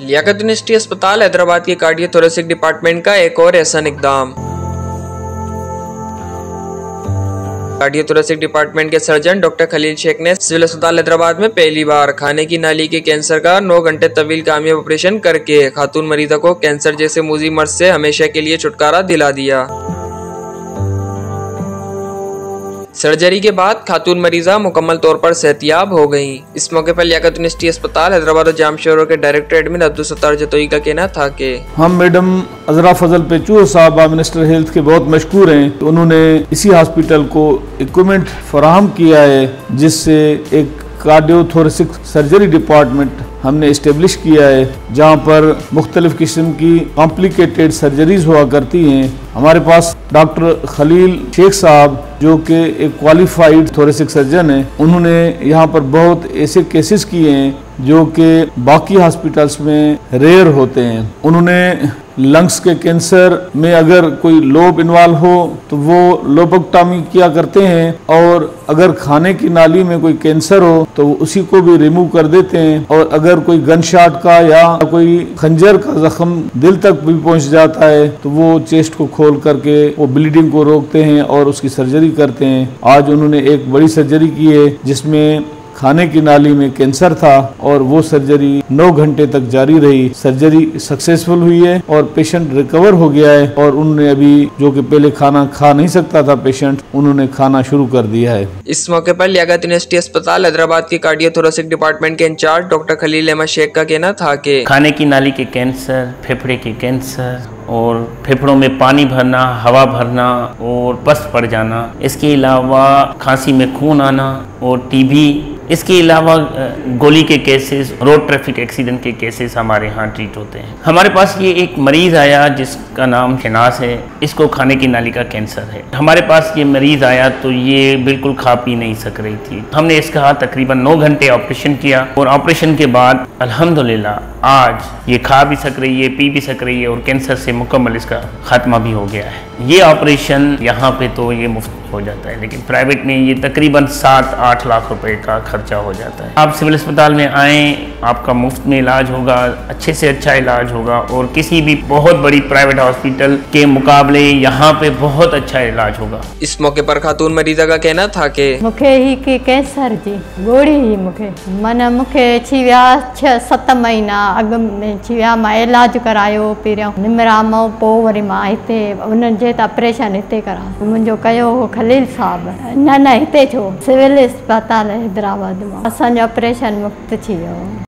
Liaquat university अस्पताल हैदराबाद के cardiothoracic department का एक और ऐसा इकदाम। कार्डियोथोरेसिक डिपार्टमेंट के सर्जन डॉक्टर खलील शेख ने सिविल अस्पताल हैदराबाद में पहली बार खाने की नाली के कैंसर का 9 घंटे तवील कामयाब ऑपरेशन करके खातून मरीजा को कैंसर जैसे मूजी मर्ज से हमेशा के लिए छुटकारा दिला दिया। सर्जरी के बाद खातून मरीजा मुकम्मल तौर पर सेहतियाब हो गयी। इस मौके पर लियाकत यूनिवर्सिटी अस्पताल हैदराबाद और जाम शोरों के डायरेक्टर एडमिन अब्दुल सत्तार जतोई का कहना था कि हम मैडम अजरा फजल पेचूर साहबा मिनिस्टर हेल्थ के बहुत मशकूर हैं। तो उन्होंने इसी हॉस्पिटल को इक्विपमेंट फराहम किया है जिससे एक कार्डियोथोरेसिक सर्जरी डिपार्टमेंट हमने इस्टेब्लिश किया है जहां पर मुख्तलिफ किस्म की कॉम्प्लिकेटेड सर्जरीज हुआ करती हैं। हमारे पास डॉक्टर खलील शेख साहब जो कि एक क्वालिफाइड थोरेसिक सर्जन हैं, उन्होंने यहाँ पर बहुत ऐसे केसेस किए हैं जो कि बाकी हॉस्पिटल्स में रेयर होते हैं। उन्होंने लंग्स के कैंसर में अगर कोई लोब इन्वॉल्व हो तो वो लोबोक्टॉमी किया करते हैं, और अगर खाने की नाली में कोई कैंसर हो तो उसी को भी रिमूव कर देते हैं। और अगर कोई गन शॉट का या कोई खंजर का जख्म दिल तक भी पहुंच जाता है तो वो चेस्ट को खोल करके वो ब्लीडिंग को रोकते हैं और उसकी सर्जरी करते हैं। आज उन्होंने एक बड़ी सर्जरी की है जिसमें खाने की नाली में कैंसर था और वो सर्जरी 9 घंटे तक जारी रही। सर्जरी सक्सेसफुल हुई है और पेशेंट रिकवर हो गया है, और उन्होंने अभी जो कि पहले खाना खा नहीं सकता था पेशेंट, उन्होंने खाना शुरू कर दिया है। इस मौके पर लियाकत यूनिवर्सिटी अस्पताल हैदराबाद के कार्डियोथोरेसिक डिपार्टमेंट के इंचार्ज डॉक्टर खलील अहमद शेख का कहना था कि खाने की नाली के कैंसर, फेफड़े के कैंसर और फेफड़ों में पानी भरना, हवा भरना और पस्त पड़ जाना, इसके अलावा खांसी में खून आना और टीबी, इसके अलावा गोली के केसेस, रोड ट्रैफिक एक्सीडेंट के केसेस हमारे यहाँ ट्रीट होते हैं। हमारे पास ये एक मरीज़ आया जिसका नाम शनास है, इसको खाने की नाली का कैंसर है। हमारे पास ये मरीज़ आया तो ये बिल्कुल खा पी नहीं सक रही थी। हमने इसका तकरीबन 9 घंटे ऑपरेशन किया और ऑपरेशन के बाद अल्हम्दुलिल्लाह आज ये खा भी सक रही है, पी भी सक रही है और कैंसर से मुकम्मल इसका खात्मा भी हो गया है। ये ऑपरेशन यहाँ पे तो ये मुफ्त हो जाता है, लेकिन प्राइवेट में ये तकरीबन 7-8 लाख रुपए का खर्चा हो जाता है। आप सिविल अस्पताल में आएँ, आपका मुफ्त में इलाज होगा, अच्छे से अच्छा इलाज होगा और किसी भी बहुत बड़ी प्राइवेट हॉस्पिटल के मुकाबले यहाँ पे बहुत अच्छा इलाज होगा। इस मौके पर खातून मरीजा का कहना था कि मुखे ही के कैंसर जी गोड़ी ही मुखे मन मुखे थी विया 6-7 महीना अग में थी विया। मां इलाज करायो पहिरियों निमरामो, पोइ वरी मां हिते उन्हनि जे ऑपरेशन हिते करा मुंहिंजो कयो खलील साहब। न हिते थियो सिविल अस्पताल हैदराबाद में असांजो ऑपरेशन मुक्त थी वियो।